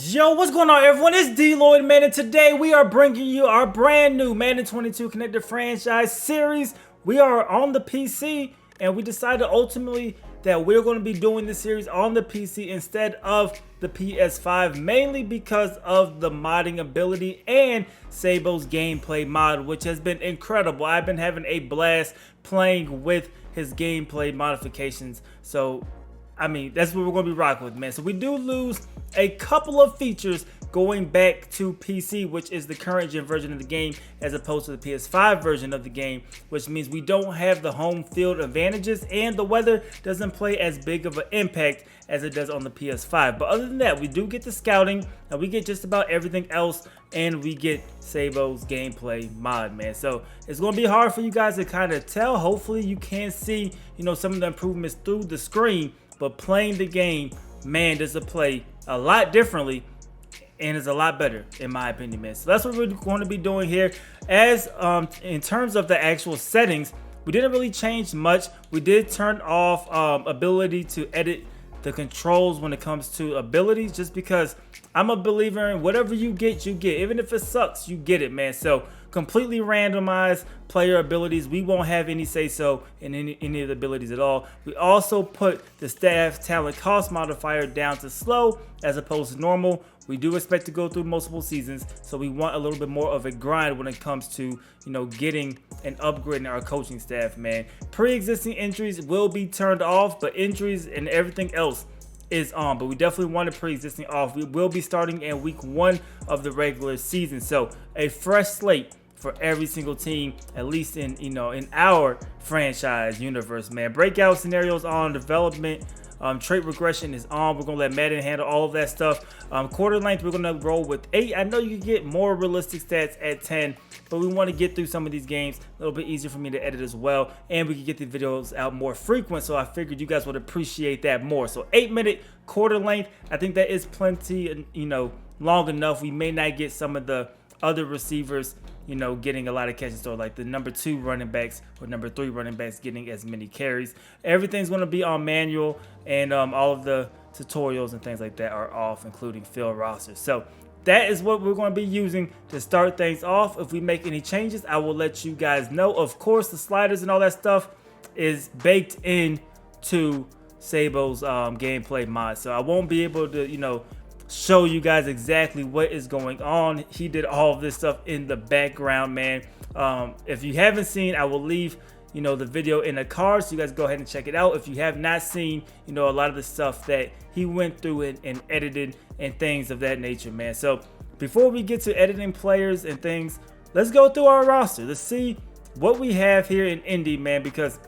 Yo, what's going on, everyone? It's DLloyd, man, and today we are bringing you our brand new Madden 22 Connected Franchise series. We are on the PC, and we decided ultimately that we're going to be doing this series on the PC instead of the PS5, mainly because of the modding ability and Sabo's gameplay mod, which has been incredible. I've been having a blast playing with his gameplay modifications, so I mean, that's what we're going to be rocking with, man. So we do lose a couple of features going back to PC, which is the current gen version of the game, as opposed to the PS5 version of the game, which means we don't have the home field advantages and the weather doesn't play as big of an impact as it does on the PS5. But other than that, we do get the scouting and we get just about everything else, and we get Sabo's gameplay mod, man. So it's going to be hard for you guys to kind of tell. Hopefully you can see, some of the improvements through the screen. But playing the game, man, does it play a lot differently and is a lot better, in my opinion, man. So that's what we're going to be doing here. As in terms of the actual settings, we didn't really change much. We did turn off ability to edit the controls when it comes to abilities, just because I'm a believer in whatever you get, even if it sucks, you get it, man. So completely randomized player abilities. We won't have any say so in any of the abilities at all. We also put the staff talent cost modifier down to slow as opposed to normal. We do expect to go through multiple seasons, so we want a little bit more of a grind when it comes to, getting and upgrading our coaching staff, man. Pre-existing injuries will be turned off, but injuries and everything else is on. But we definitely want the pre-existing off. We will be starting in week 1 of the regular season, so a fresh slate for every single team, at least in in our franchise universe, man. Breakout scenarios on, development, trait regression is on. We're gonna let Madden handle all of that stuff. Quarter length, we're gonna roll with 8. I know you can get more realistic stats at 10, but we want to get through some of these games a little bit easier for me to edit as well, and we can get the videos out more frequent, so I figured you guys would appreciate that more. So 8-minute quarter length, I think that is plenty, long enough. We may not get some of the other receivers getting a lot of catches, or like the number 2 running backs or number 3 running backs getting as many carries. Everything's going to be on manual, and all of the tutorials and things like that are off, including field rosters. So that is what we're going to be using to start things off. If we make any changes, I will let you guys know. Of course, the sliders and all that stuff is baked in to Sabo's gameplay mod, so I won't be able to show you guys exactly what is going on. He did all of this stuff in the background, man. If you haven't seen, I will leave the video in the card, so you guys go ahead and check it out. If you have not seen a lot of the stuff that he went through and edited and things of that nature, man. So before we get to editing players and things, let's go through our roster. Let's see what we have here in Indy, man, because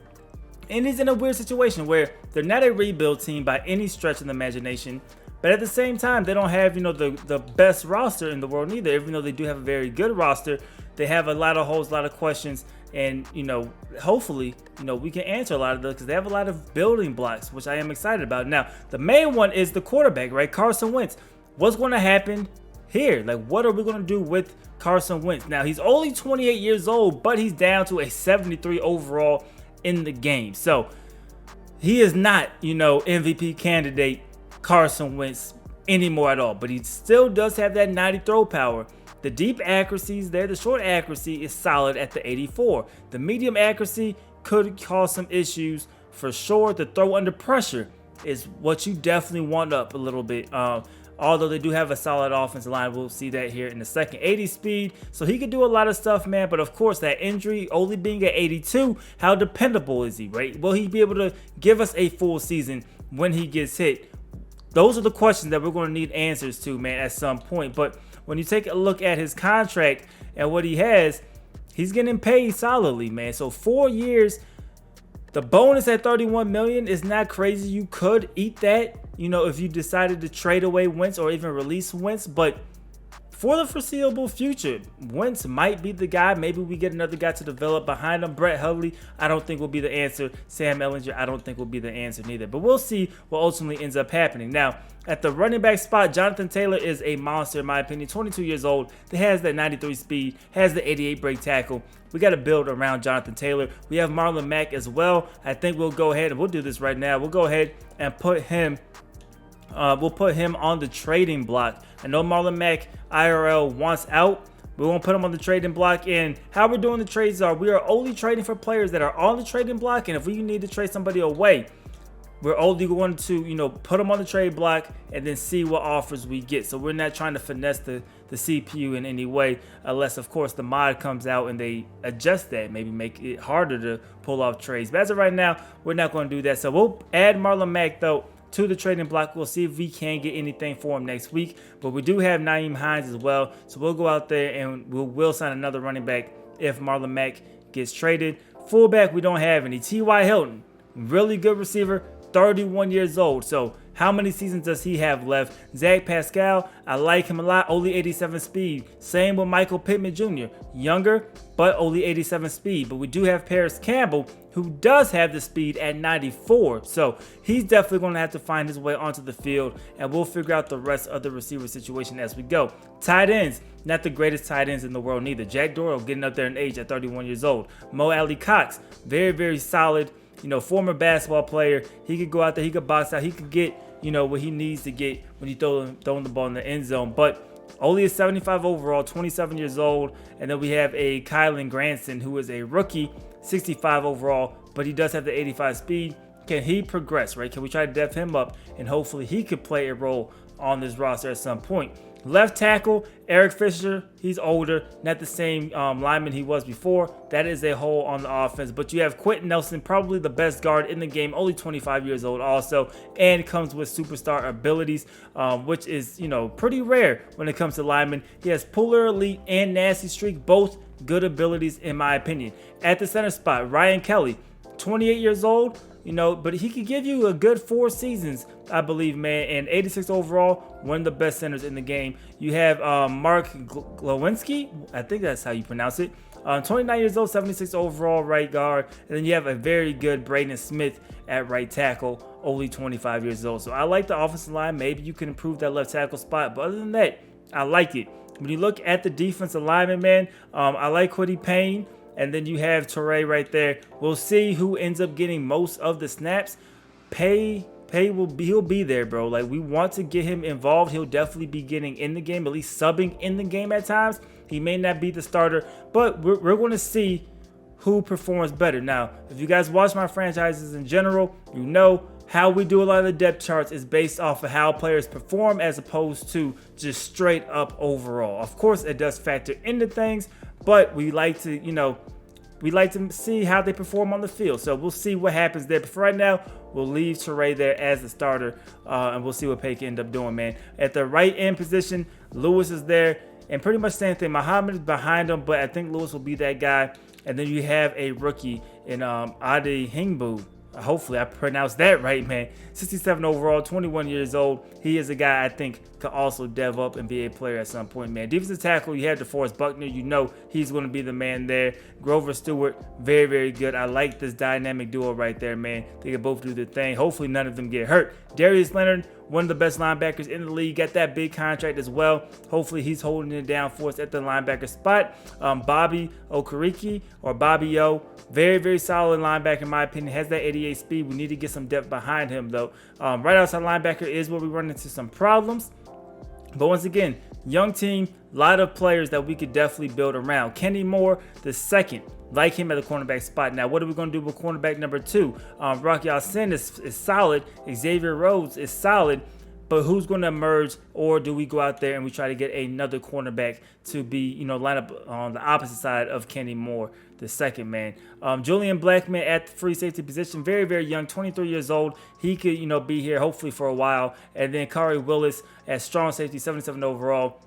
Indy's in a weird situation where they're not a rebuild team by any stretch of the imagination. But at the same time, they don't have, the best roster in the world either. Even though they do have a very good roster, they have a lot of holes, a lot of questions. And, hopefully, we can answer a lot of those because they have a lot of building blocks, which I am excited about. Now, the main one is the quarterback, right? Carson Wentz. What's going to happen here? Like, what are we going to do with Carson Wentz? Now, he's only 28 years old, but he's down to a 73 overall in the game. So, he is not, MVP candidate Carson Wentz anymore at all, but he still does have that 90 throw power. The deep accuracy is there. The short accuracy is solid at the 84. The medium accuracy could cause some issues for sure. The throw under pressure is what you definitely want up a little bit. Although they do have a solid offensive line, we'll see that here in a second. 80 speed, so he could do a lot of stuff, man. But of course, that injury only being at 82, how dependable is he, right? Will he be able to give us a full season when he gets hit? Those are the questions that we're going to need answers to, man, at some point. But when you take a look at his contract and what he has, he's getting paid solidly, man. So 4 years, the bonus at $31 million is not crazy. You could eat that, if you decided to trade away Wentz or even release Wentz. But for the foreseeable future, Wentz might be the guy. Maybe we get another guy to develop behind him. Brett Hundley, I don't think will be the answer. Sam Ehlinger, I don't think will be the answer neither. But we'll see what ultimately ends up happening. Now, at the running back spot, Jonathan Taylor is a monster in my opinion. 22 years old. He has that 93 speed, has the 88 break tackle. We got to build around Jonathan Taylor. We have Marlon Mack as well. I think we'll go ahead and we'll do this right now. We'll go ahead and put him we'll put him on the trading block. I know Marlon Mack IRL wants out. We won't put him on the trading block. And how we're doing the trades are we are only trading for players that are on the trading block. And if we need to trade somebody away, we're only going to, put them on the trade block and then see what offers we get. So we're not trying to finesse the CPU in any way, unless, of course, the mod comes out and they adjust that, maybe make it harder to pull off trades. But as of right now, we're not going to do that. So we'll add Marlon Mack, though, to the trading block. We'll see if we can get anything for him next week. But we do have Nyheim Hines as well. So we'll go out there and we'll sign another running back if Marlon Mack gets traded. Fullback, we don't have any. T.Y. Hilton, really good receiver, 31 years old. So how many seasons does he have left? Zach Pascal, I like him a lot. Only 87 speed. Same with Michael Pittman Jr. Younger, but only 87 speed. But we do have Paris Campbell, who does have the speed at 94. So he's definitely going to have to find his way onto the field, and we'll figure out the rest of the receiver situation as we go. Tight ends, not the greatest tight ends in the world neither. Jack Doyle getting up there in age at 31 years old. Mo Alley Cox, very, very solid. Former basketball player. He could go out there, he could box out, he could get, what he needs to get when he's throwing the ball in the end zone. But only a 75 overall, 27 years old. And then we have a Kylan Granson, who is a rookie, 65 overall, but he does have the 85 speed. Can he progress, right? Can we try to def him up and hopefully he could play a role on this roster at some point? Left tackle, Eric Fisher, he's older, not the same lineman he was before. That is a hole on the offense. But you have Quentin Nelson, probably the best guard in the game, only 25 years old also, and comes with superstar abilities, which is, pretty rare when it comes to linemen. He has Puller Elite and Nasty Streak, both good abilities in my opinion. At the center spot, Ryan Kelly, 28 years old, but he could give you a good 4 seasons, I believe, man. And 86 overall, one of the best centers in the game. You have Mark Glowinski, I think that's how you pronounce it. 29 years old, 76 overall right guard. And then you have a very good Braden Smith at right tackle, only 25 years old. So I like the offensive line. Maybe you can improve that left tackle spot. But other than that, I like it. When you look at the defensive lineman, man, I like Kwity Paye. And then you have Torrey right there. We'll see who ends up getting most of the snaps. He'll be there, bro. Like, we want to get him involved. He'll definitely be getting in the game, at least subbing in the game at times. He may not be the starter, but we're going to see who performs better. Now, if you guys watch my franchises in general, you know how we do a lot of the depth charts is based off of how players perform as opposed to just straight up overall. Of course, it does factor into things, but we like to see how they perform on the field. So we'll see what happens there. But for right now, we'll leave Teray there as the starter, and we'll see what Paye can end up doing, man. At the right end position, Lewis is there, and pretty much same thing. Muhammad is behind him, but I think Lewis will be that guy. And then you have a rookie in Ade Hingbu. Hopefully I pronounced that right, man. 67 overall, 21 years old. He is a guy I think could also dev up and be a player at some point, man. Defensive tackle, you have DeForest Buckner. You know he's going to be the man there. Grover Stewart, very, very good. I like this dynamic duo right there, man. They can both do their thing. Hopefully none of them get hurt. Darius Leonard, one of the best linebackers in the league, got that big contract as well. Hopefully he's holding it down for us at the linebacker spot. Bobby Okereke, or Bobby O, very, very solid linebacker in my opinion. Has that 88 speed. We need to get some depth behind him though. Right outside linebacker is where we run into some problems. But once again, young team, a lot of players that we could definitely build around. Kenny Moore, the second, like him at the cornerback spot. Now, what are we going to do with cornerback number 2? Rocky Sin is solid. Xavier Rhodes is solid. But who's going to emerge, or do we go out there and we try to get another cornerback to be, line up on the opposite side of Kenny Moore, the second man? Julian Blackman at the free safety position, very, very young, 23 years old. He could, be here hopefully for a while. And then Kari Willis at strong safety, 77 overall.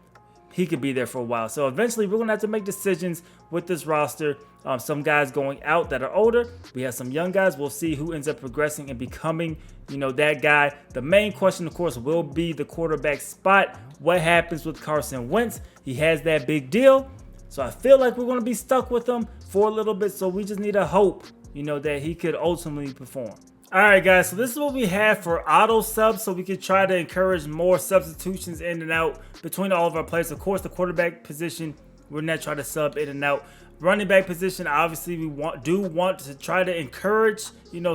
He could be there for a while. So eventually we're going to have to make decisions with this roster. Some guys going out that are older. We have some young guys. We'll see who ends up progressing and becoming, that guy. The main question, of course, will be the quarterback spot. What happens with Carson Wentz? He has that big deal. So I feel like we're going to be stuck with him for a little bit. So we just need to hope, that he could ultimately perform. All right, guys, so this is what we have for auto subs, so we can try to encourage more substitutions in and out between all of our players. Of course, the quarterback position, we're not trying to sub in and out. Running back position, obviously, we do want to try to encourage,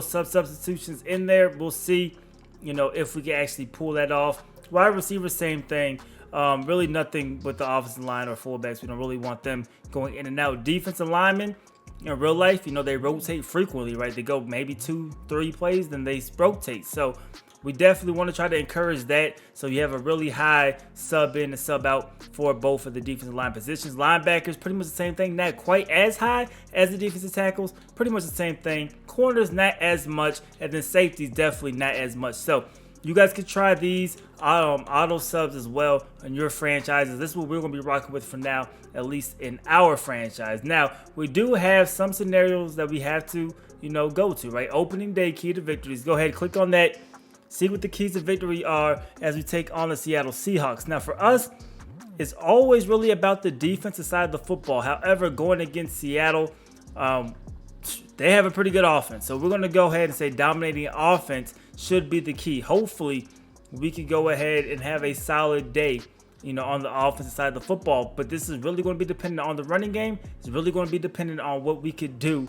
substitutions in there. We'll see. you know, if we can actually pull that off. Wide receiver, same thing. Really nothing with the offensive line or fullbacks. We don't really want them going in and out. Defensive linemen, in real life, you know, they rotate frequently, right? They go maybe 2-3 plays, then they rotate. So we definitely want to try to encourage that. So you have a really high sub in and sub out for both of the defensive line positions. Linebackers, pretty much the same thing. Not quite as high as the defensive tackles. Pretty much the same thing. Corners, not as much. And then safeties, definitely not as much. So you guys can try these auto subs as well in your franchises. This is what we're going to be rocking with for now, at least in our franchise. Now, we do have some scenarios that we have to, you know, go to, right? Opening day, key to victories. Go ahead, click on that. See what the keys to victory are as we take on the Seattle Seahawks. Now, for us, it's always really about the defensive side of the football. However, going against Seattle, they have a pretty good offense. So we're going to go ahead and say dominating offense should be the key. Hopefully, we can go ahead and have a solid day, you know, on the offensive side of the football. But this is really going to be dependent on the running game. It's really going to be dependent on what we could do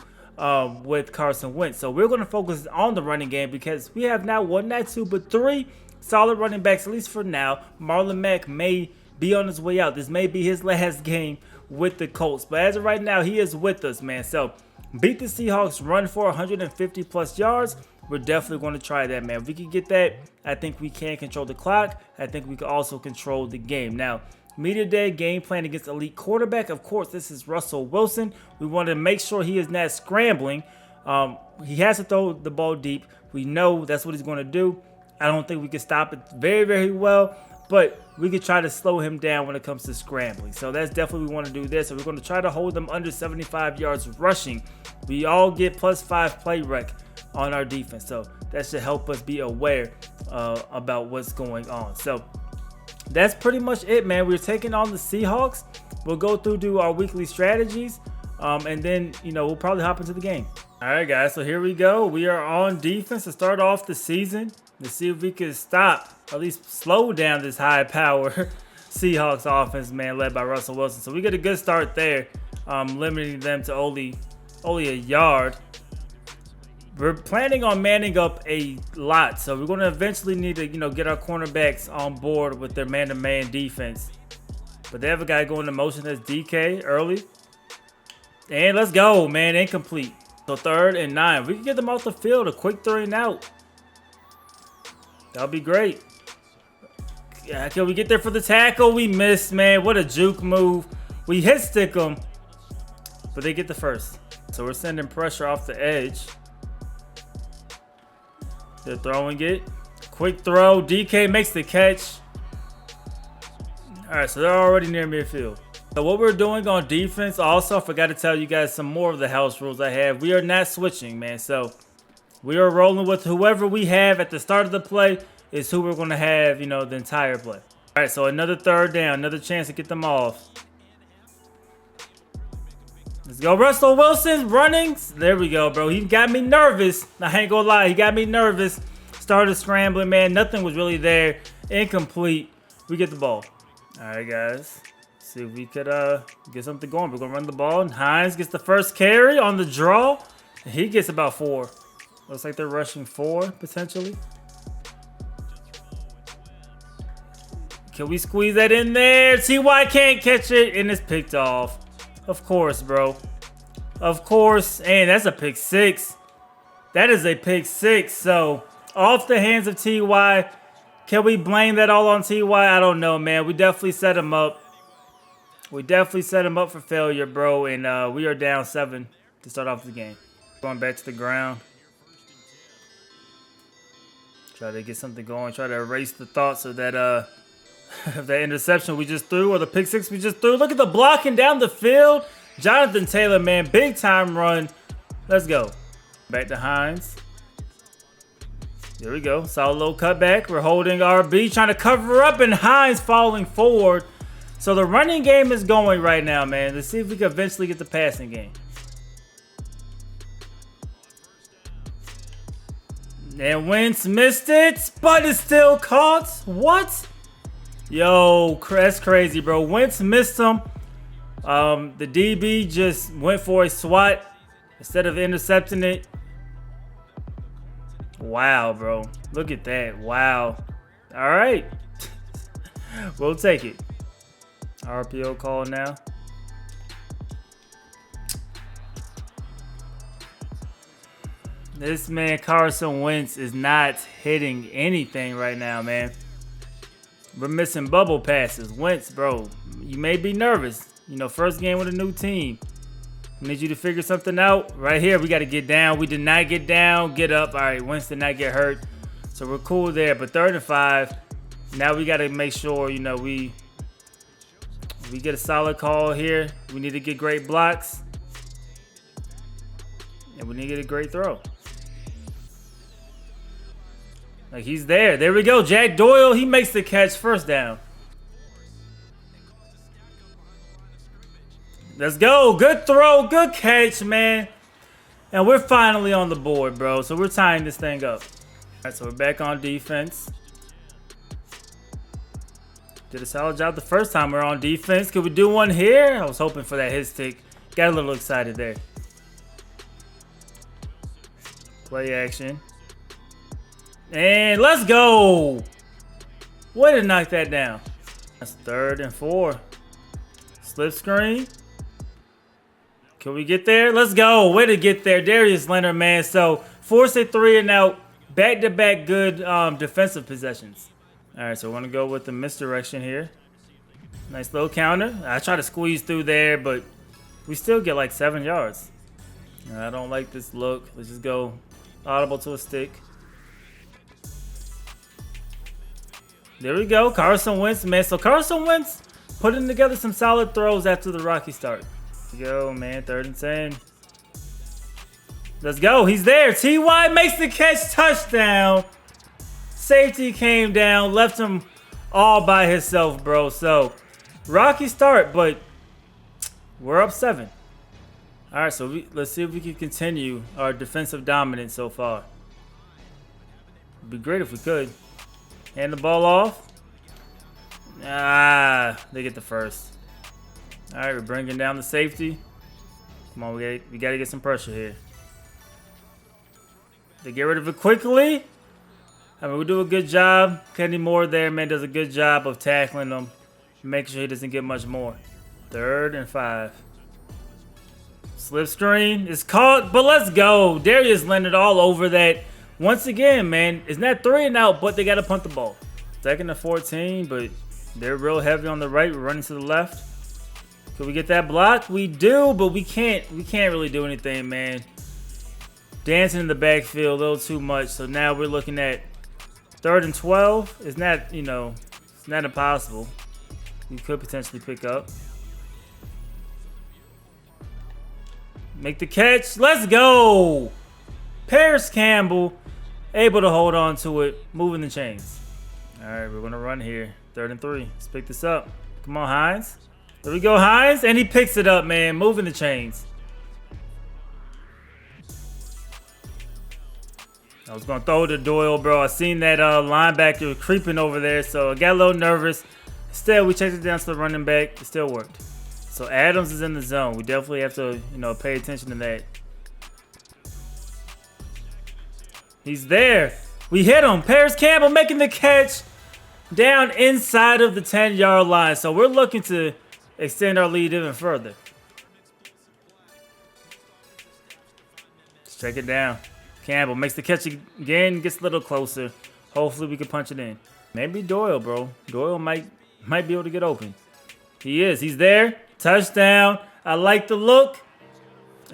with Carson Wentz. So we're going to focus on the running game because we have now not two, but three solid running backs, at least for now. Marlon Mack may be on his way out. This may be his last game with the Colts. But as of right now, he is with us, man. So beat the Seahawks, run for 150 plus yards. We're definitely going to try that, man. If we can get that, I think we can control the clock. I think we can also control the game. Now, media day game plan against elite quarterback. Of course, this is Russell Wilson. We want to make sure he is not scrambling. He has to throw the ball deep. We know that's what he's going to do. I don't think we can stop it very, very well, but we could try to slow him down when it comes to scrambling. So that's definitely we want to do this. So we're going to try to hold them under 75 yards rushing. We all get +5 play rec on our defense. So that should help us be aware about what's going on. So that's pretty much it, man. We're taking on the Seahawks. We'll go through do our weekly strategies, and then, you know, we'll probably hop into the game. All right, guys. So here we go. We are on defense to start off the season. Let's see if we can stop, at least slow down this high-power Seahawks offense, man, led by Russell Wilson. So we get a good start there, limiting them to only a yard. We're planning on manning up a lot, so we're going to eventually need to, you know, get our cornerbacks on board with their man-to-man defense. But they have a guy going to motion that's DK early. And let's go, man. Incomplete. So 3rd and 9. We can get them off the field, a quick 3 and out. That'll be great. Yeah, can we get there for the tackle? We missed, man. What a juke move. We hit stick them, but they get the first. So we're sending pressure off the edge. They're throwing it. Quick throw. DK makes the catch. All right, so they're already near midfield. So what we're doing on defense, also, I forgot to tell you guys some more of the house rules I have. We are not switching, man. So we are rolling with whoever we have at the start of the play is who we're going to have, you know, the entire play. All right, so another 3rd down, another chance to get them off. Let's go, Russell Wilson running. There we go, bro. He got me nervous. I ain't gonna lie, he got me nervous. Started scrambling, man. Nothing was really there. Incomplete. We get the ball. All right, guys. See if we could get something going. We're gonna run the ball. And Hines gets the first carry on the draw. And he gets about 4. Looks like they're rushing 4 potentially. Can we squeeze that in there? T.Y. can't catch it, and it's picked off. Of course, bro. Of course. And that's a pick 6. That is a pick 6. So, off the hands of T.Y. Can we blame that all on T.Y.? I don't know, man. We definitely set him up. We definitely set him up for failure, bro. And we are down 7 to start off the game. Going back to the ground. Try to get something going. Try to erase the thoughts of that that interception we just threw or the pick 6 we just threw. Look at the blocking down the field. Jonathan Taylor, man, big time run. Let's go. Back to Hines. There we go. Solid little cutback. We're holding RB, trying to cover up, and Hines falling forward. So the running game is going right now, man. Let's see if we can eventually get the passing game. And Wentz missed it, but it's still caught. What? Yo, that's crazy, bro. Wentz missed him. The DB just went for a swat instead of intercepting it. Wow, bro. Look at that. Wow. All right. We'll take it. RPO call now. This man, Carson Wentz, is not hitting anything right now, man. We're missing bubble passes. Wentz, bro, you may be nervous. You know, first game with a new team. We need you to figure something out. Right here, we got to get down. We did not get down. Get up. All right, Wentz did not get hurt. So we're cool there. But 3rd and 5. Now we got to make sure, you know, we get a solid call here. We need to get great blocks. And we need to get a great throw. Like, he's there. There we go. Jack Doyle, he makes the catch. First down. Let's go. Good throw. Good catch, man. And we're finally on the board, bro. So we're tying this thing up. All right, so we're back on defense. Did a solid job the first time we were on defense. Could we do one here? I was hoping for that hit stick. Got a little excited there. Play action. And let's go. Way to knock that down. That's 3rd and 4. Slip screen. Can we get there? Let's go. Way to get there. Darius Leonard, man. So force a 3 and out. Back-to-back good defensive possessions. All right, so we're going to go with the misdirection here. Nice little counter. I try to squeeze through there, but we still get like 7 yards. I don't like this look. Let's just go audible to a stick. There we go. Carson Wentz, man. So Carson Wentz putting together some solid throws after the rocky start. Let's go, man. 3rd and 10. Let's go. He's there. T.Y. makes the catch. Touchdown. Safety came down. Left him all by himself, bro. So, rocky start, but we're up 7. All right, so let's see if we can continue our defensive dominance so far. It'd be great if we could. Hand the ball off. Ah, they get the first. All right, we're bringing down the safety. Come on, we got to get some pressure here. They get rid of it quickly. I mean, we do a good job. Kenny Moore there, man, does a good job of tackling him. Making sure he doesn't get much more. 3rd and 5. Slip screen is caught, but let's go. Darius Leonard all over that. Once again, man, it's not 3 and out, but they got to punt the ball. 2nd and 14, but they're real heavy on the right. We're running to the left. Can we get that block? We do, but we can't really do anything, man. Dancing in the backfield a little too much. So now we're looking at 3rd and 12. It's not, you know, it's not impossible. We could potentially pick up. Make the catch. Let's go. Paris Campbell able to hold on to it, moving the chains. All right, we're going to run here. 3rd and 3. Let's pick this up. Come on, Hines. There we go, Hines. And he picks it up, man, moving the chains. I was going to throw it to Doyle, bro. I seen that linebacker creeping over there, so I got a little nervous. Instead, we checked it down to the running back. It still worked. So Adams is in the zone. We definitely have to, you know, pay attention to that. He's there. We hit him. Paris Campbell making the catch down inside of the 10-yard line. So we're looking to extend our lead even further. Let's check it down. Campbell makes the catch again, gets a little closer. Hopefully we can punch it in. Maybe Doyle, bro. Doyle might be able to get open. He is. He's there. Touchdown. I like the look.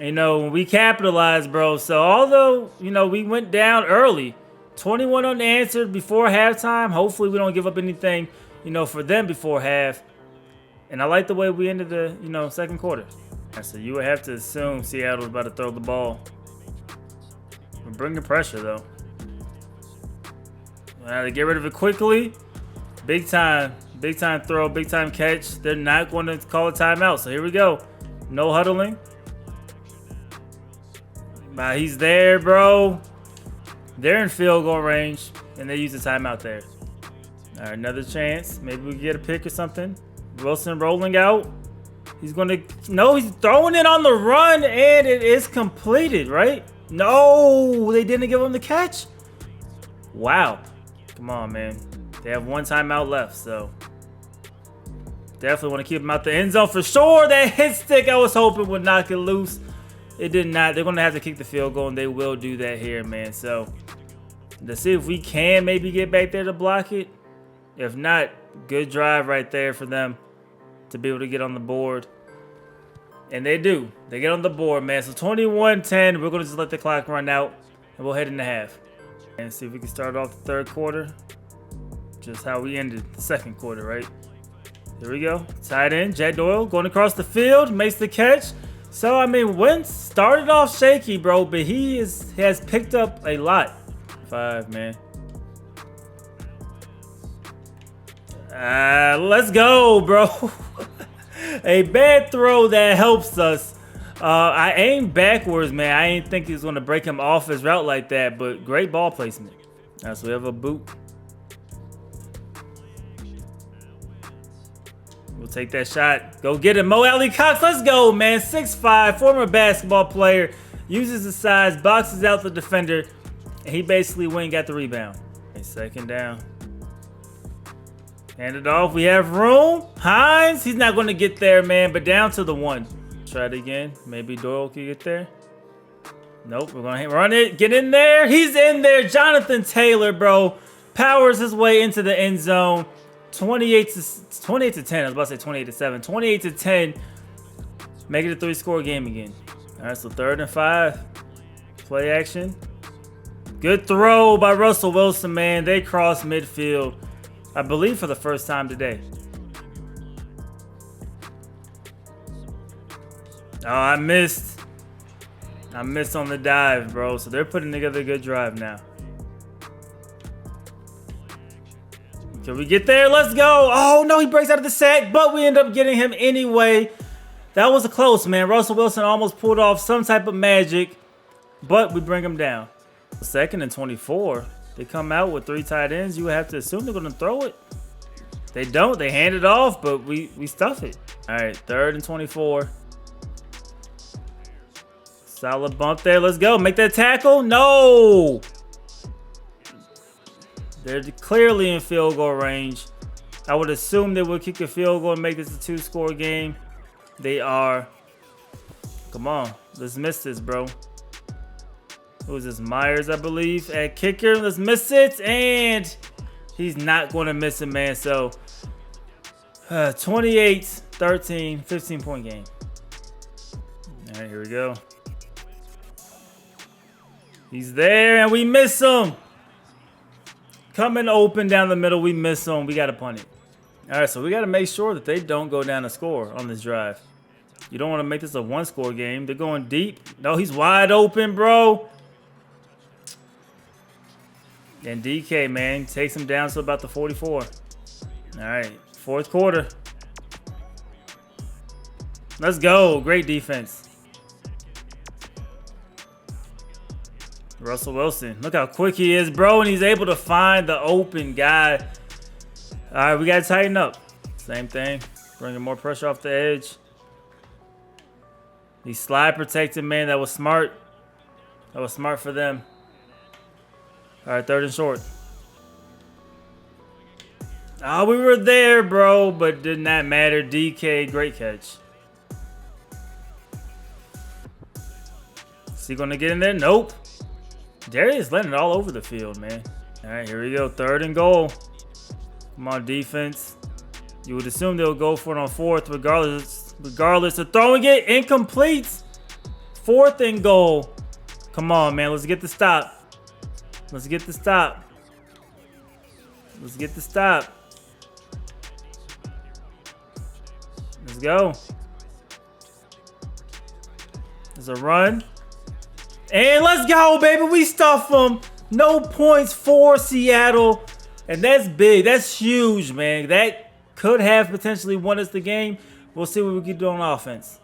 You know, we capitalized, bro. So although, you know, we went down early, 21 unanswered before halftime. Hopefully we don't give up anything, you know, for them before half. And I like the way we ended the, you know, second quarter. So you would have to assume Seattle's about to throw the ball. We're bringing pressure, though. They get rid of it quickly. Big time throw, big time catch. They're not going to call a timeout. So here we go. No huddling. He's there, bro. They're in field goal range, and they use the timeout there. All right, another chance. Maybe we can get a pick or something. Wilson rolling out. He's going to... No, he's throwing it on the run, and it is completed, right? No, they didn't give him the catch. Wow. Come on, man. They have one timeout left, so definitely want to keep them out the end zone for sure. That hit stick I was hoping would knock it loose. It did not. They're going to have to kick the field goal, and they will do that here, man. So let's see if we can maybe get back there to block it. If not, good drive right there for them to be able to get on the board. And they do. They get on the board, man. So 21-10. We're going to just let the clock run out, and we'll head into half. And see if we can start off the third quarter. Just how we ended the second quarter, right? Here we go. Tight end, Jack Doyle going across the field, makes the catch. So, I mean, Wentz started off shaky, bro, but he has picked up a lot. 5, man. Let's go, bro. A bad throw that helps us. I aimed backwards, man. I didn't think he was going to break him off his route like that, but great ball placement. All right, so we have a boot. We'll take that shot. Go get him. Mo Alley Cox, let's go, man. 6'5", former basketball player. Uses his size, boxes out the defender, and he basically went and got the rebound. Okay, second down. Hand it off. We have room. Hines, he's not going to get there, man, but down to the 1. Try it again. Maybe Doyle can get there. Nope, we're going to run it. Get in there. He's in there. Jonathan Taylor, bro, powers his way into the end zone. 28 to 10. I was about to say 28 to 7. 28 to 10. Make it a 3-score game again. All right, so 3rd and 5. Play action. Good throw by Russell Wilson, man. They cross midfield, I believe, for the first time today. Oh, I missed. I missed on the dive, bro. So they're putting together a good drive now. Can we get there? Let's go. Oh, no, he breaks out of the sack, but we end up getting him anyway. That was a close, man. Russell Wilson almost pulled off some type of magic, but we bring him down. 2nd and 24. They come out with 3 tight ends. You would have to assume they're going to throw it. They don't. They hand it off, but we stuff it. All right, 3rd and 24. Solid bump there. Let's go. Make that tackle. No. They're clearly in field goal range. I would assume they would kick a field goal and make this a 2-score game. They are. Come on. Let's miss this, bro. Who is this? Myers, I believe, at kicker. Let's miss it. And he's not going to miss it, man. So 28, 13, 15-point game. All right, here we go. He's there, and we miss him. Coming open down the middle, we miss him. We got to punt it. All right, so we got to make sure that they don't go down a score on this drive. You don't want to make this a 1-score game. They're going deep. No, he's wide open, bro. And DK, man, takes him down to about the 44. All right, 4th quarter. Let's go. Great defense. Russell Wilson. Look how quick he is, bro, and he's able to find the open guy. All right, we got to tighten up. Same thing. Bringing more pressure off the edge. He's slide protected, man. That was smart. That was smart for them. All right, 3rd and short. Oh, we were there, bro, but did not matter. DK, great catch. Is he going to get in there? Nope. Darius letting it all over the field, man. All right, here we go. 3rd and goal. Come on, defense. You would assume they'll go for it on 4th, regardless of throwing it. Incomplete. 4th and goal. Come on, man. Let's get the stop. Let's get the stop. Let's get the stop. Let's go. There's a run. And let's go, baby. We stuff them. No points for Seattle. And that's big. That's huge, man. That could have potentially won us the game. We'll see what we can do on offense.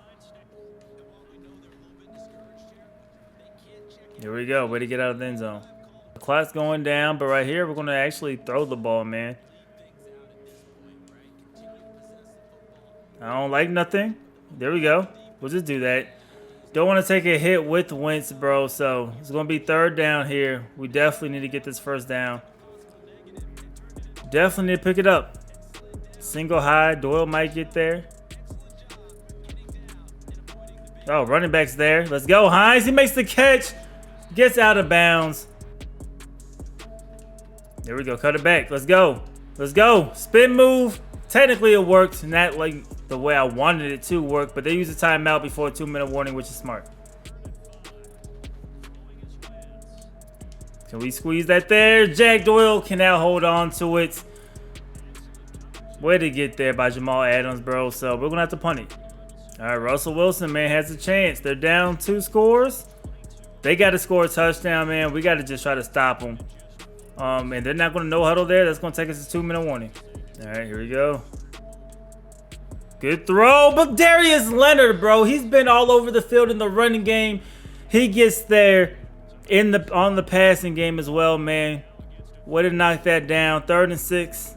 Here we go. Way to get out of the end zone. The clock's going down, but right here, we're going to actually throw the ball, man. I don't like nothing. There we go. We'll just do that. Don't want to take a hit with Wentz, bro. So it's going to be third down here. We definitely need to get this first down. Definitely need to pick it up. Single high. Doyle might get there. Oh, running back's there. Let's go, Hines. He makes the catch. Gets out of bounds. There we go. Cut it back. Let's go. Let's go. Spin move. Technically, it worked. Not like the way I wanted it to work, but they used a timeout before a 2-minute warning, which is smart. Can we squeeze that there? Jack Doyle can now hold on to it. Way to get there by Jamal Adams, bro. So we're going to have to punt it. All right, Russell Wilson, man, has a chance. They're down 2 scores. They got to score a touchdown, man. We got to just try to stop them. And they're not going to no huddle there. That's going to take us a 2-minute warning. All right, here we go. Good throw. But Darius Leonard, bro, he's been all over the field in the running game. He gets there on the passing game as well, man. Way to knock that down. 3rd and 6.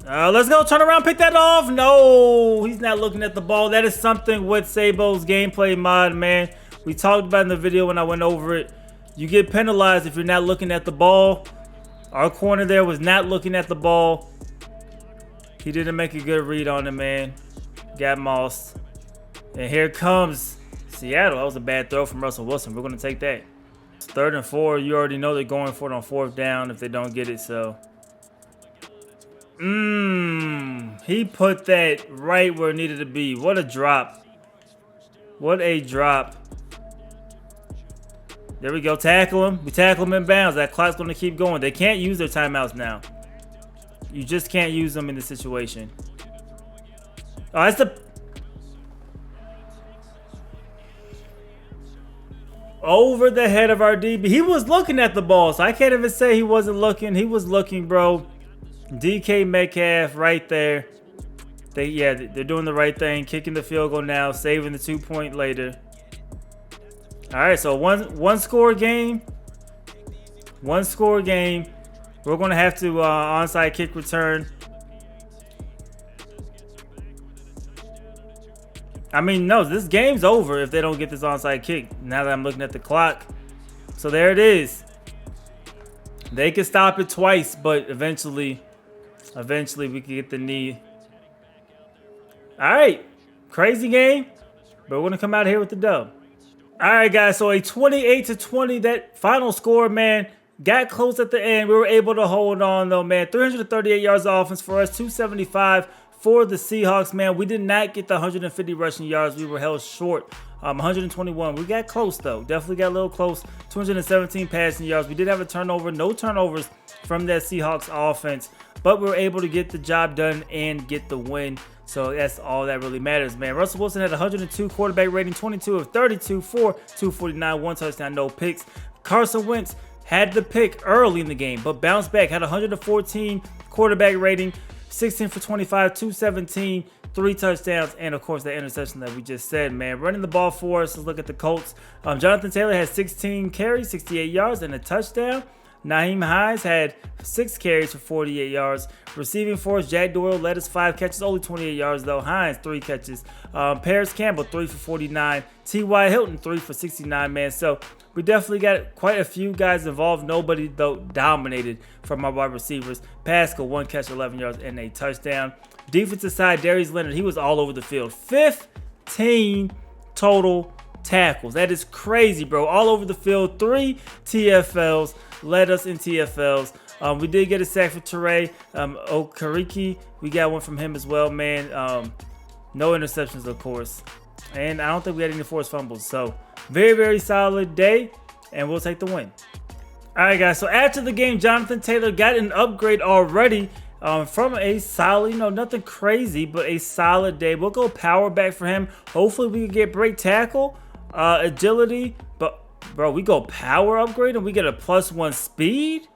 Let's go. Turn around. Pick that off. No, he's not looking at the ball. That is something with Sabo's gameplay mod, man. We talked about in the video when I went over it. You get penalized if you're not looking at the ball. Our corner there was not looking at the ball. He didn't make a good read on it, man. Got mossed. And here comes Seattle. That was a bad throw from Russell Wilson. We're going to take that. It's 3rd and 4. You already know they're going for it on 4th down if they don't get it, so. He put that right where it needed to be. What a drop. What a drop. There we go. Tackle him. We tackle him in bounds. That clock's going to keep going. They can't use their timeouts now. You just can't use them in this situation. Oh, that's the... Over the head of our DB. He was looking at the ball, so I can't even say he wasn't looking. He was looking, bro. DK Metcalf right there. They're doing the right thing. Kicking the field goal now. Saving the 2-point later. All right, so one score game. 1 score game. We're going to have to onside kick return. I mean, no, this game's over if they don't get this onside kick. Now that I'm looking at the clock. So there it is. They can stop it twice, but eventually we can get the knee. All right, crazy game, but we're going to come out here with the dub. All right, guys, so a 28-20, that final score, man, got close at the end. We were able to hold on, though, man. 338 yards of offense for us, 275 for the Seahawks, man. We did not get the 150 rushing yards. We were held short. 121. We got close, though. Definitely got a little close. 217 passing yards. We did have a turnover. No turnovers from that Seahawks offense, but we were able to get the job done and get the win. So that's all that really matters, man. Russell Wilson had 102 quarterback rating, 22 of 32 for 249, 1 touchdown, no picks. Carson Wentz had the pick early in the game, but bounced back, had 114 quarterback rating, 16 for 25, 217, 3 touchdowns, and of course that interception that we just said, man. Running the ball for us, let's look at the Colts. Jonathan Taylor had 16 carries, 68 yards, and a touchdown. Nyheim Hines had 6 carries for 48 yards. Receiving for us, Jack Doyle led us 5 catches, only 28 yards though. Hines 3 catches. Paris Campbell 3 for 49. T.Y. Hilton 3 for 69, man. So we definitely got quite a few guys involved. Nobody though dominated from our wide receivers. Pascal 1 catch, 11 yards, and a touchdown. Defensive side, Darius Leonard, he was all over the field. 15 total tackles. That is crazy, bro. All over the field. 3 TFLs. Led us in TFLs. We did get a sack for Teray Okariki. We got one from him as well, man. No interceptions, of course. And I don't think we had any forced fumbles. So, very, very solid day. And we'll take the win. All right, guys. So, after the game, Jonathan Taylor got an upgrade already from a solid, nothing crazy, but a solid day. We'll go power back for him. Hopefully, we can get break tackle, agility. But, bro, we go power upgrade and we get a +1 speed?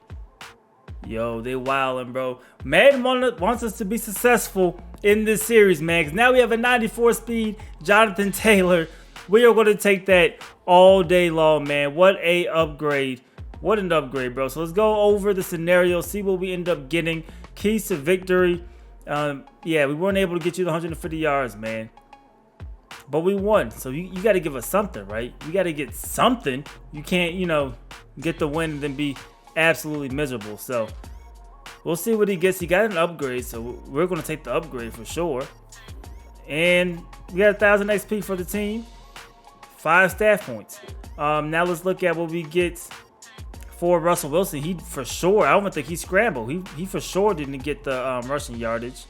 Yo, they wildin', bro. Madden wants us to be successful in this series, man. Because now we have a 94 speed Jonathan Taylor. We are going to take that all day long, man. What a upgrade. What an upgrade, bro. So let's go over the scenario, see what we end up getting. Keys to victory. Yeah, we weren't able to get you the 150 yards, man. But we won, so you got to give us something, right? You got to get something. You can't, get the win and then be absolutely miserable. So we'll see what he gets. He got an upgrade, so we're going to take the upgrade for sure. And we got 1,000 XP for the team, 5 staff points. Now let's look at what we get for Russell Wilson. He for sure, I don't think he scrambled. He for sure didn't get the rushing yardage.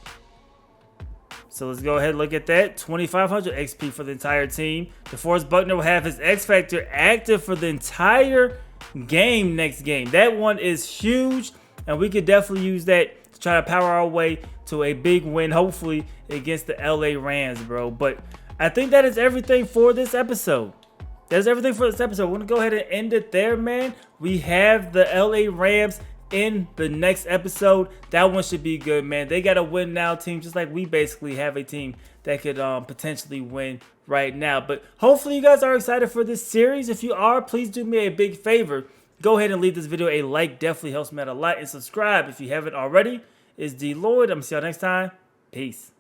So let's go ahead and look at that. 2,500 XP for the entire team. DeForest Buckner will have his X Factor active for the entire game next game. That one is huge, and we could definitely use that to try to power our way to a big win, hopefully, against the LA Rams, bro. But I think that is everything for this episode. That's everything for this episode. We're going to go ahead and end it there, man. We have the LA Rams in the next episode. That one should be good, man. They got a win now team, just like we basically have a team that could potentially win right now. But hopefully you guys are excited for this series. If you are, please do me a big favor. Go ahead and leave this video a like. Definitely helps me out a lot. And subscribe if you haven't already. It's DLloyd. I'm going to see y'all next time. Peace.